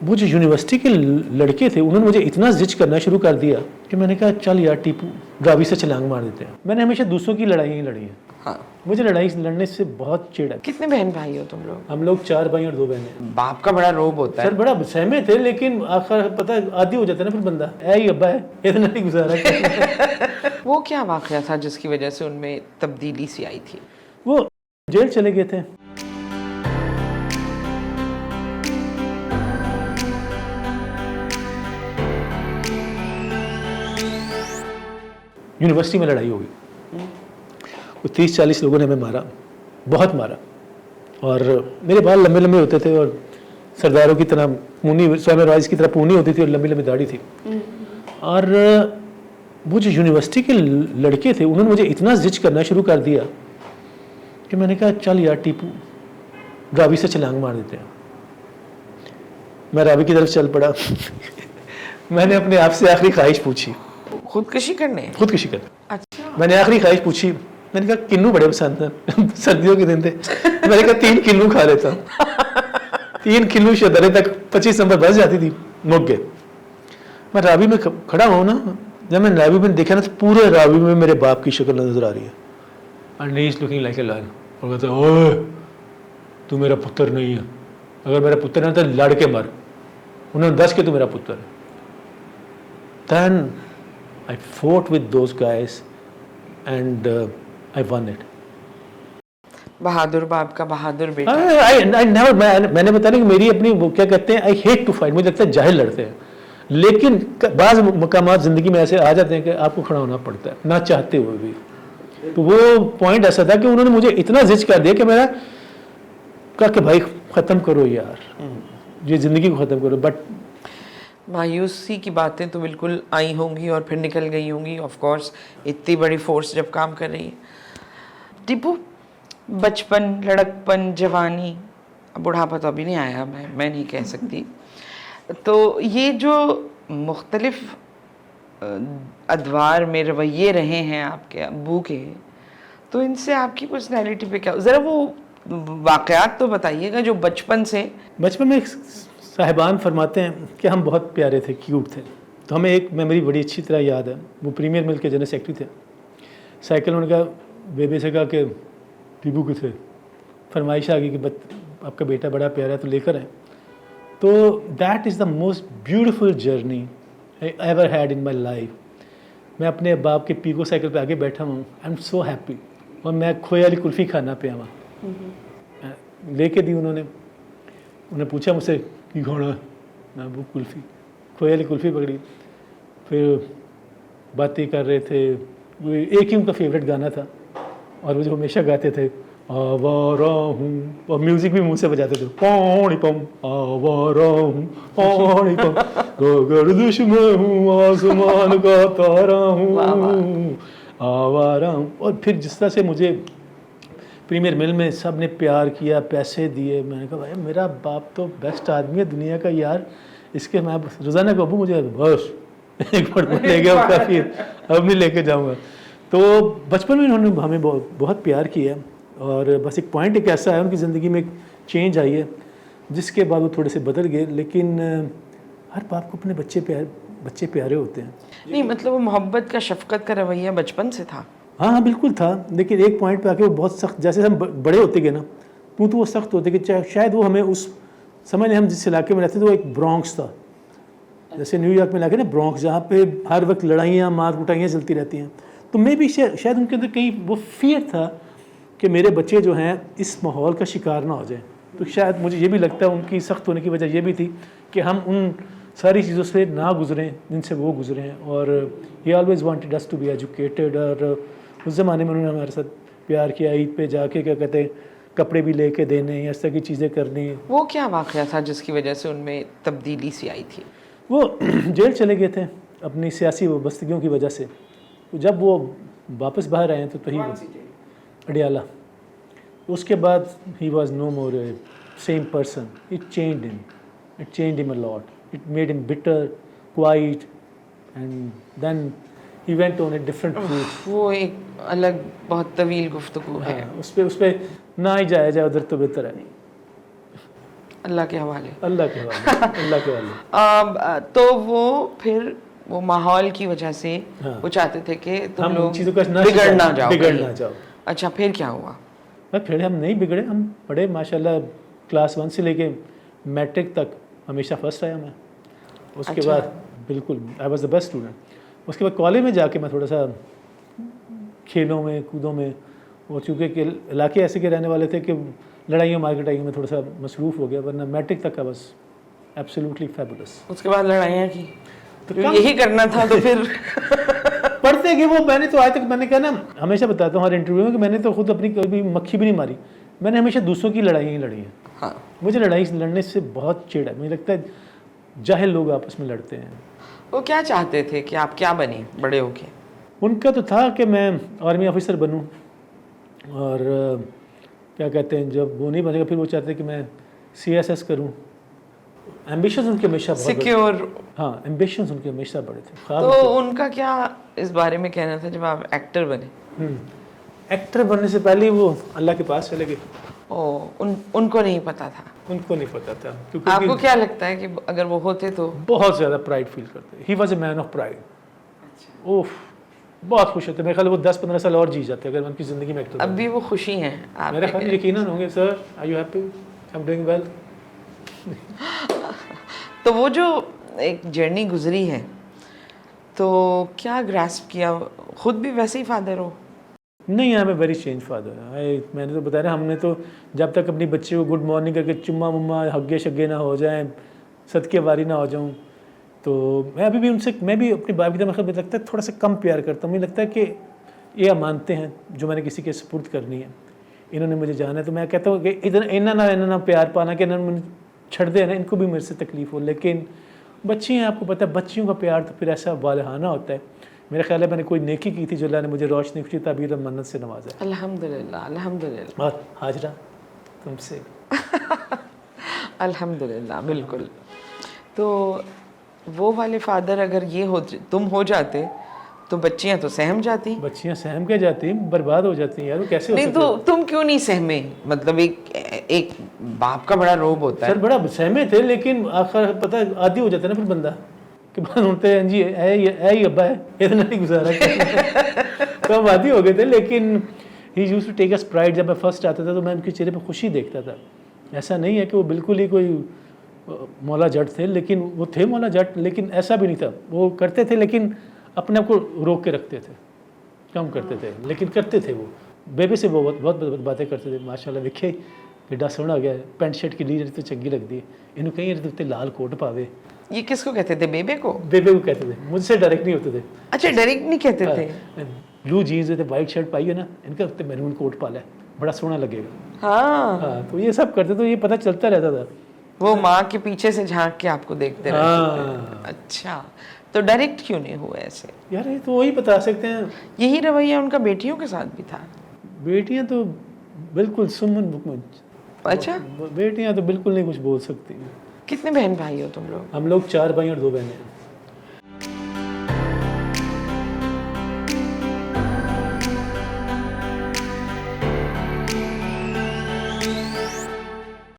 वो जो यूनिवर्सिटी के लड़के थे उन्होंने मुझे इतना जिच करना शुरू कर दिया कि मैंने कहा चल यार टीपू रावी से छलांग मार देते हैं। मैंने हमेशा दूसरों की लड़ाई ही लड़ी हैं। हाँ। मुझे लड़ाई लड़ने से बहुत चिढ़ है। कितने बहन भाई हो तुम लोग? हम लोग 4 भाई और 2 बहनें। बाप का बड़ा रोब होता है। सर बड़ा सहमे थे लेकिन आखिर पता है आदी हो जाता है ना, फिर बंदा है ही अब्बा है, इतना नहीं गुजारा। वो क्या वाकया था जिसकी वजह से उनमें तब्दीली सी आई थी? वो जेल चले गए थे। यूनिवर्सिटी में लड़ाई हो गई, कुछ 30-40 लोगों ने हमें मारा, बहुत मारा। और मेरे बाल लंबे लंबे होते थे और सरदारों की तरह पूनी, स्वामी राइज की तरह पूनी होती थी और लंबी लंबी दाढ़ी थी। और वो जो यूनिवर्सिटी के लड़के थे उन्होंने मुझे इतना जिच करना शुरू कर दिया कि मैंने कहा चल यार टीपू रावी से छलांग मार देते हैं। मैं रावी की तरफ चल पड़ा। मैंने अपने आप से आखिरी ख्वाहिश पूछी, खुदकशी करने? खुदकुशी कर। अच्छा। मैंने आखिरी ख्वाहिश पूछी, मैंने कहा किन्नू बड़े पसंद हैं। सर्दियों के दिन थे, मैंने कहा 3 किन्नू खा लेता। 3 किन्नू शदरे तक 25 नंबर बस जाती थी, मुक गए। मैं रावी में खड़ा हूँ ना, जब मैं रावी में देखा ना तो पूरे रावी में मेरे बाप की शक्ल नजर आ रही है। And he is looking like a lion. और कहता है ओए तू मेरा पुत्र नहीं है, अगर मेरा पुत्र है तो लड़ के मर। उन्होंने 10 के तू मेरा पुत्र है। Then I fought with those guys and I won it. बहादुर बाप का बहादुर बेटा। I never, मैंने बताया कि मेरी अपनी वो क्या कहते हैं, I hate to fight, मुझे लगता है जाहिल लड़ते हैं। लेकिन बाज़ मकामात ज़िंदगी में ऐसे आ जाते हैं कि आपको खड़ा होना पड़ता है ना चाहते हुए भी। तो वो पॉइंट ऐसा था कि उन्होंने मुझे इतना जिच कर दिया कि मेरा कहा कि भाई ख़त्म करो यार, ये ज़िंदगी को ख़त्म करो। बट मायूसी की बातें तो बिल्कुल आई होंगी और फिर निकल गई होंगी। ऑफ कोर्स इतनी बड़ी फोर्स जब काम कर रही है। टीपू, बचपन, लड़कपन, जवानी, बुढ़ापा तो अभी नहीं आया, मैं नहीं कह सकती। तो ये जो मुख्तलिफ अदवार में रवैये रहे हैं आपके अब्बू के, तो इनसे आपकी पर्सनैलिटी पे क्या, ज़रा वो वाक़यात तो बताइएगा जो बचपन से। बचपन में साहिबान फरमाते हैं कि हम बहुत प्यारे थे, क्यूट थे। तो हमें एक मेमोरी बड़ी अच्छी तरह याद है, वो प्रीमियर मिल्क के जनरल सेक्रेटरी थे। साइकिल उन्होंने कहा, बेबे से कहा कि टीपू के थे, फरमाइश आ गई कि आपका बेटा बड़ा प्यारा है तो लेकर आए। तो that is the most beautiful journey I ever had in my life. मैं अपने बाप के पीको साइकिल पे आगे बैठा हूँ, आई एम सो हैप्पी। और मैं खोए वाली कुल्फ़ी खाना पे वहाँ लेके दी उन्होंने पूछा मुझसे कि खाना है, मैं वो कुल्फ़ी, खोए वाली कुल्फ़ी पकड़ी। फिर बातें कर रहे थे, वो एक ही उनका फेवरेट गाना था और वो जो हमेशा गाते थे, आवारा हूँ, और म्यूज़िक भी मुंह से बजाते थे, पौड़ी पम आवारा हूँ पौड़ी पम, गर्दिश में हूँ आसमान का तारा हूँ आवारा हूँ। और फिर जिस तरह से मुझे प्रीमियर मिल में सब ने प्यार किया, पैसे दिए, मैंने कहा भाई मेरा बाप तो बेस्ट आदमी है दुनिया का यार, इसके मैं रोज़ाना कहूँ मुझे बस एक बार ले गया काफ़ी, अब नहीं लेके जाऊँगा। तो बचपन में उन्होंने हमें बहुत प्यार किया। और बस एक पॉइंट एक ऐसा है उनकी ज़िंदगी में, एक चेंज आई है जिसके बाद वो थोड़े से बदल गए। लेकिन हर बाप को अपने बच्चे प्यारे होते हैं। नहीं मतलब वो मोहब्बत का, शफकत का रवैया बचपन से था। हाँ बिल्कुल था, लेकिन एक पॉइंट पे आके वो बहुत सख्त, जैसे हम बड़े होते गए ना तो वो सख्त होते गए। शायद वो हमें उस समय हम जिस इलाके में रहते थे वो एक ब्रॉन्क्स था, जैसे न्यूयॉर्क में इलाके ना ब्रॉन्क्स, जहाँ पे हर वक्त लड़ाइयाँ मार कुटाइयाँ चलती रहती हैं। तो मे भी शायद उनके अंदर कहीं वो फियर था कि मेरे बच्चे जो हैं इस माहौल का शिकार ना हो जाएं। तो शायद मुझे ये भी लगता है उनकी सख्त होने की वजह ये भी थी कि हम उन सारी चीज़ों से ना गुजरें जिनसे वो गुजरे हैं। और he always wanted us to be educated. और उस ज़माने में उन्होंने हमारे साथ प्यार किया, ईद पे जाके क्या कहते हैं कपड़े भी लेके देने, इस तरह की चीज़ें करनी। वो क्या वाक़या था जिसकी वजह से उनमें तब्दीली सी आई थी? वो जेल चले गए थे अपनी सियासी वाबस्तगियों की वजह से। जब वो वापस बाहर आए तो ही अडियाला, उसके बाद he was no more same person. It changed him a lot, it made him bitter, quite, and then he went on a different route. वो एक अलग बहुत तवील गुफ्तगू है। उस पे ना ही जाया जाए उधर तो बेहतर है। अल्लाह के हवाले। अल्लाह के हवाले, अल्लाह के हवाले। तो वो फिर वो माहौल की वजह से हाँ। वो चाहते थे कि तुम हम लोग चीज़ों का ना बिगड़ ना सीखें, जाओ बिगड़ कहीं। ना जाओ। अच्छा, फिर क्या हुआ? बस फिर हम नहीं बिगड़े, हम पढ़े माशाल्लाह, क्लास 1 से लेके मैट्रिक तक हमेशा फर्स्ट आया मैं। उसके अच्छा। बाद बिल्कुल I was the best student. उसके बाद कॉलेज में जाके मैं थोड़ा सा खेलों में कूदों में, और चूँकि के इलाके ऐसे के रहने वाले थे कि लड़ाइयों मार्केटाइयों में थोड़ा सा मसरूफ़ हो गया, वरना मैट्रिक तक का बस एब्सोल्युटली फैबुलस। उसके बाद लड़ाइयाँ की, तो तो कम- यही करना था तो फिर पढ़ते गए वो। मैंने तो आज तक मैंने कहा ना, हमेशा बताता हूँ हर इंटरव्यू में कि मैंने तो खुद अपनी कभी मक्खी भी नहीं मारी, मैंने हमेशा दूसरों की लड़ाइयाँ ही लड़ी हैं। हाँ। मुझे लड़ाई लड़ने से बहुत चिढ़ है, मुझे लगता है जाहिल लोग आपस में लड़ते हैं। वो क्या चाहते थे कि आप क्या बने बड़े होके? उनका तो था कि मैं आर्मी ऑफिसर बनूं, और क्या कहते हैं, जब वो नहीं बनेगा फिर वो चाहते कि मैं CSS करूं। एम्बिशंस उनके हमेशा बहुत बड़े- सिक्योर। हाँ, एम्बिशंस उनके हमेशा बड़े थे, ख्वाब तो थे। उनका क्या इस बारे में कहना था जब आप एक्टर बने? एक्टर बनने से पहले वो अल्लाह के पास चले गए, उनको नहीं पता था। उनको नहीं पता था, आपको क्योंकि क्या लगता है कि अगर वो होते तो? बहुत ज़्यादा प्राइड फील करते। He was a man of pride. ओफ, बहुत खुश होते। मेरे ख्याल वो 10-15 साल और जी जाते अगर मैं उनकी ज़िंदगी में एक्टर अब भी वो खुशी हैं आप? मेरा ख्याल यकीनन होंगे। Sir, are you happy? I am doing well. तो वो जो एक जर्नी गुजरी है, तो क्या ग्रास्प किया? खुद भी वैसे ही फादर हो? नहीं, I am a very change father. मैंने तो बताया ना, हमने तो जब तक अपनी बच्चे को गुड मॉर्निंग करके चुम्मा मुम्मा हग्गे शग्गे ना हो जाएं, सदके वारी ना हो जाऊं, तो मैं अभी भी उनसे, मैं भी अपनी बाप की तरह मुझे लगता है थोड़ा सा कम प्यार करता हूँ। मुझे लगता है कि ये मानते हैं जो मैंने किसी के सुपुर्द करनी है, इन्होंने मुझे जाना है, तो मैं कहता हूँ कि इधर इन्ना ना प्यार पाना कि इन्होंने मुझे छड़ दे ना, इनको भी मेरे से तकलीफ़ हो। लेकिन बच्ची हैं, आपको पता है बच्चियों का प्यार तो फिर ऐसा वालहाना होता है। मेरा ख्याल है मैंने कोई नेकी की थी जो अल्लाह ने मुझे रोशनी खुशी ताबीर और मन्नत से नवाजा है। अल्हम्दुलिल्लाह, अल्हम्दुलिल्लाह, और हाजरा तुमसे अल्हम्दुलिल्लाह, बिल्कुल। तो वो वाले फादर अगर ये हो, तुम हो जाते तो बच्चियां तो सहम जाती। बच्चियां सहम के जाती हैं, बर्बाद हो जाती हैं यार, वो कैसे हो नहीं सकता तो तुम क्यों नहीं सहमे? मतलब एक बाप का बड़ा रोब होता सर है। बड़ा सहमे थे, लेकिन आखिर पता है आदि हो जाता है ना फिर बंदा कि बोलते हैं जी ऐ ही अब्बा है, इतना नहीं गुजारा तो हम आदि हो गए थे। लेकिन he used to take us pride. जब मैं फर्स्ट आता था तो मैं उनके चेहरे पे खुशी देखता था। ऐसा नहीं है कि वो बिल्कुल ही कोई मौला जट थे, लेकिन वो थे मौला जट, लेकिन ऐसा भी नहीं था। वो करते थे लेकिन अपने आप को रोक के रखते थे, कम करते थे, लेकिन करते थे। वो बेबे से वो बहुत बातें करते थे। माशाल्लाह देखे किड्डा सोहना गया, पैंट शर्ट की लीड तो चंगी लगती है, इन्हों कहीं तो लाल कोट पावे। ये किसको कहते थे? बेबे को? बेबे को कहते थे, मुझसे डायरेक्ट नहीं होते थे। अच्छा, डायरेक्ट नहीं कहते थे? ब्लू जीन्स थे, वाइट शर्ट पाई है ना, इनका तो मैरून कोट पाला है, बड़ा सोहना लगेगा। हाँ, हाँ, तो ये सब करते, तो ये पता चलता रहता था। वो माँ के पीछे से झांक के आपको देखते रहते हाँ। थे। अच्छा, तो डायरेक्ट क्यों नहीं हुआ ऐसे? यार ये तो वही बता सकते हैं। यही रवैया उनका बेटियों के साथ भी था? बेटियां तो बिल्कुल सुमन बुकमन। अच्छा, बेटियां तो बिल्कुल नहीं कुछ बोल सकती। कितने बहन भाई हो तुम लोग? हम लोग 4 भाई और 2 बहनें हैं।